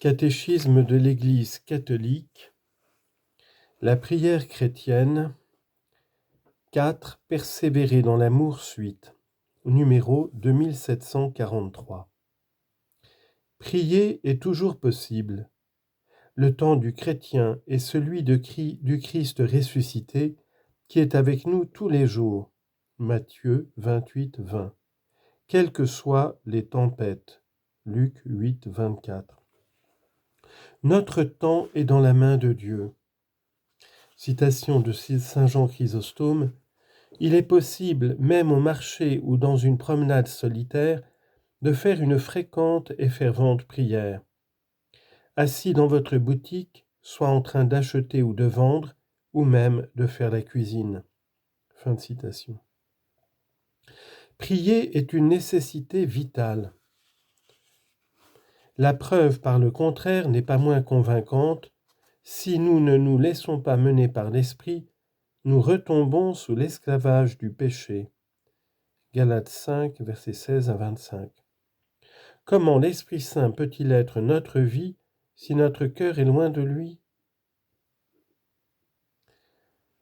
Catéchisme de l'Église catholique, la prière chrétienne, 4. Persévérer dans l'amour suite, numéro 2743. Prier est toujours possible. Le temps du chrétien est celui du Christ ressuscité qui est avec nous tous les jours. Matthieu 28, 20. Quelles que soient les tempêtes. Luc 8, 24. Notre temps est dans la main de Dieu. Citation de Saint Jean Chrysostome. Il est possible, même au marché ou dans une promenade solitaire, de faire une fréquente et fervente prière. Assis dans votre boutique, soit en train d'acheter ou de vendre, ou même de faire la cuisine. Fin de citation. Prier est une nécessité vitale. La preuve, par le contraire, n'est pas moins convaincante. Si nous ne nous laissons pas mener par l'esprit, nous retombons sous l'esclavage du péché. Galates 5, versets 16 à 25. Comment l'Esprit Saint peut-il être notre vie si notre cœur est loin de lui ?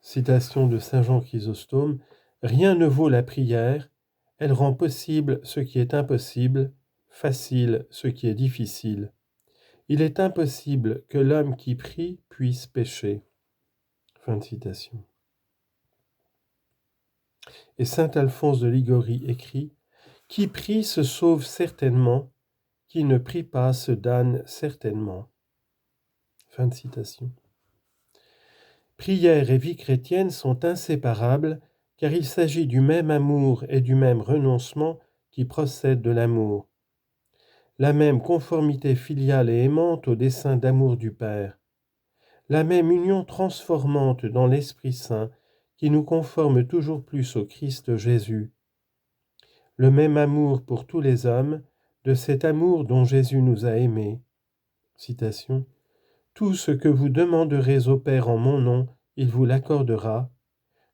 Citation de Saint Jean Chrysostome. Rien ne vaut la prière, elle rend possible ce qui est impossible, facile ce qui est difficile. Il est impossible que l'homme qui prie puisse pécher. Fin de citation. Et saint Alphonse de Liguori écrit : Qui prie se sauve certainement, qui ne prie pas se damne certainement. Fin de citation. Prière et vie chrétienne sont inséparables, car il s'agit du même amour et du même renoncement qui procèdent de l'amour. La même conformité filiale et aimante au dessein d'amour du Père. La même union transformante dans l'Esprit Saint qui nous conforme toujours plus au Christ Jésus. Le même amour pour tous les hommes, de cet amour dont Jésus nous a aimés. Citation. Tout ce que vous demanderez au Père en mon nom, il vous l'accordera.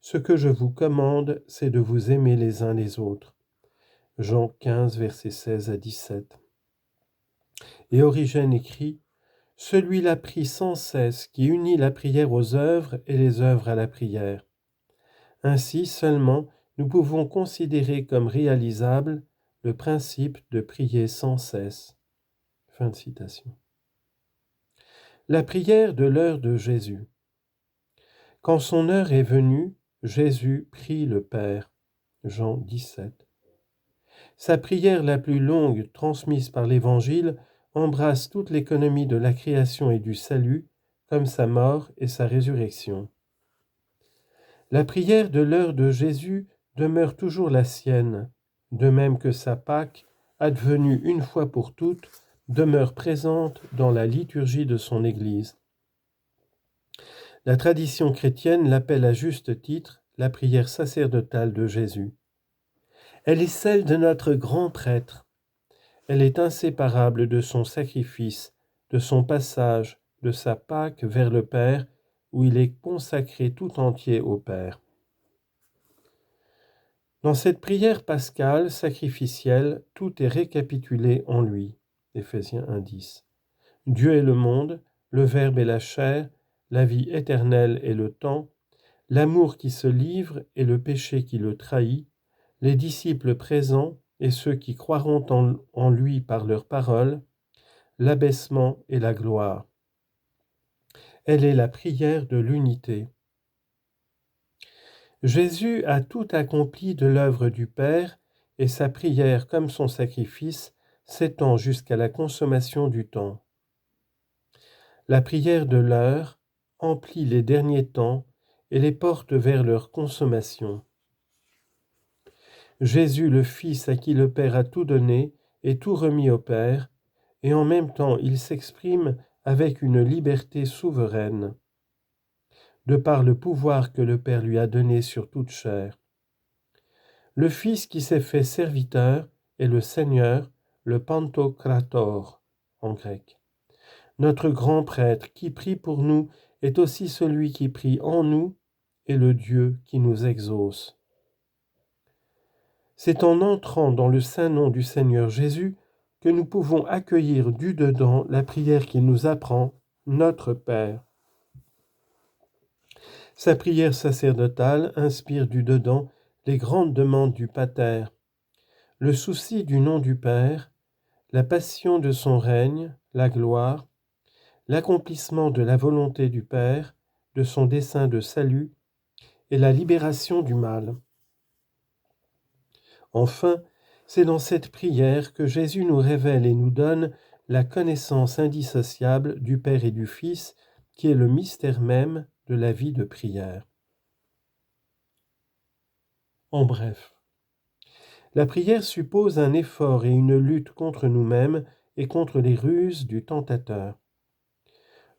Ce que je vous commande, c'est de vous aimer les uns les autres. Jean 15, versets 16 à 17. Et Origène écrit : Celui-là prie sans cesse, qui unit la prière aux œuvres et les œuvres à la prière. Ainsi seulement, nous pouvons considérer comme réalisable le principe de prier sans cesse. Fin de citation. La prière de l'heure de Jésus. Quand son heure est venue, Jésus prie le Père. Jean 17. Sa prière la plus longue, transmise par l'Évangile, embrasse toute l'économie de la création et du salut, comme sa mort et sa résurrection. La prière de l'heure de Jésus demeure toujours la sienne, de même que sa Pâque, advenue une fois pour toutes, demeure présente dans la liturgie de son Église. La tradition chrétienne l'appelle à juste titre la prière sacerdotale de Jésus. Elle est celle de notre grand prêtre. Elle est inséparable de son sacrifice, de son passage, de sa Pâque vers le Père, où il est consacré tout entier au Père. Dans cette prière pascale, sacrificielle, tout est récapitulé en lui. Éphésiens 1,10. Dieu est le monde, le Verbe est la chair, la vie éternelle est le temps, l'amour qui se livre et le péché qui le trahit, les disciples présents et ceux qui croiront en lui par leurs paroles, l'abaissement et la gloire. Elle est la prière de l'unité. Jésus a tout accompli de l'œuvre du Père et sa prière comme son sacrifice s'étend jusqu'à la consommation du temps. La prière de l'heure emplit les derniers temps et les porte vers leur consommation. Jésus, le Fils à qui le Père a tout donné et tout remis au Père, et en même temps il s'exprime avec une liberté souveraine, de par le pouvoir que le Père lui a donné sur toute chair. Le Fils qui s'est fait serviteur est le Seigneur, le Pantocrator en grec. Notre grand prêtre qui prie pour nous est aussi celui qui prie en nous et le Dieu qui nous exauce. C'est en entrant dans le saint nom du Seigneur Jésus que nous pouvons accueillir du dedans la prière qu'il nous apprend, Notre Père. Sa prière sacerdotale inspire du dedans les grandes demandes du Pater, le souci du nom du Père, la passion de son règne, la gloire, l'accomplissement de la volonté du Père, de son dessein de salut et la libération du mal. Enfin, c'est dans cette prière que Jésus nous révèle et nous donne la connaissance indissociable du Père et du Fils, qui est le mystère même de la vie de prière. En bref, la prière suppose un effort et une lutte contre nous-mêmes et contre les ruses du tentateur.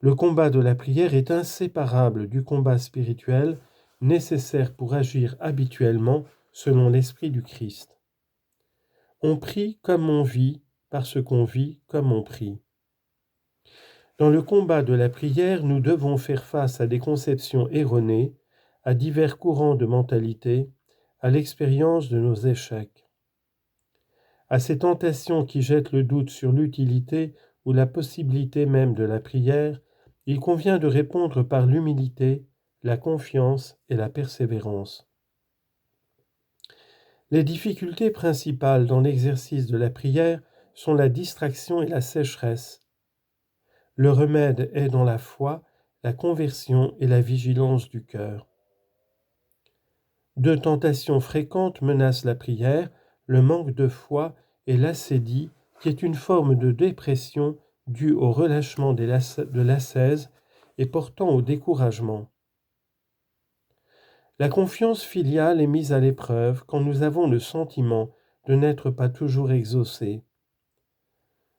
Le combat de la prière est inséparable du combat spirituel nécessaire pour agir habituellement selon l'esprit du Christ. On prie comme on vit, parce qu'on vit comme on prie. Dans le combat de la prière, nous devons faire face à des conceptions erronées, à divers courants de mentalité, à l'expérience de nos échecs. À ces tentations qui jettent le doute sur l'utilité ou la possibilité même de la prière, il convient de répondre par l'humilité, la confiance et la persévérance. Les difficultés principales dans l'exercice de la prière sont la distraction et la sécheresse. Le remède est dans la foi, la conversion et la vigilance du cœur. Deux tentations fréquentes menacent la prière, le manque de foi et l'ascédie, qui est une forme de dépression due au relâchement de l'ascèse et portant au découragement. La confiance filiale est mise à l'épreuve quand nous avons le sentiment de n'être pas toujours exaucés.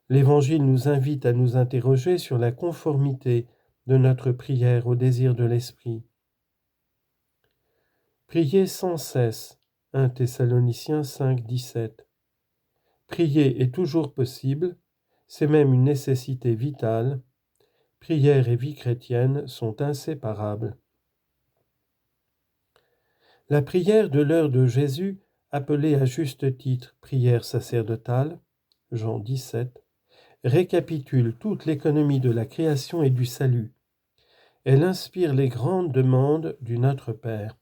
L'Évangile nous invite à nous interroger sur la conformité de notre prière au désir de l'Esprit. Priez sans cesse, 1 Thessaloniciens 5, 17. Prier est toujours possible, c'est même une nécessité vitale. Prière et vie chrétienne sont inséparables. La prière de l'heure de Jésus, appelée à juste titre prière sacerdotale, Jean 17, récapitule toute l'économie de la création et du salut. Elle inspire les grandes demandes du Notre Père.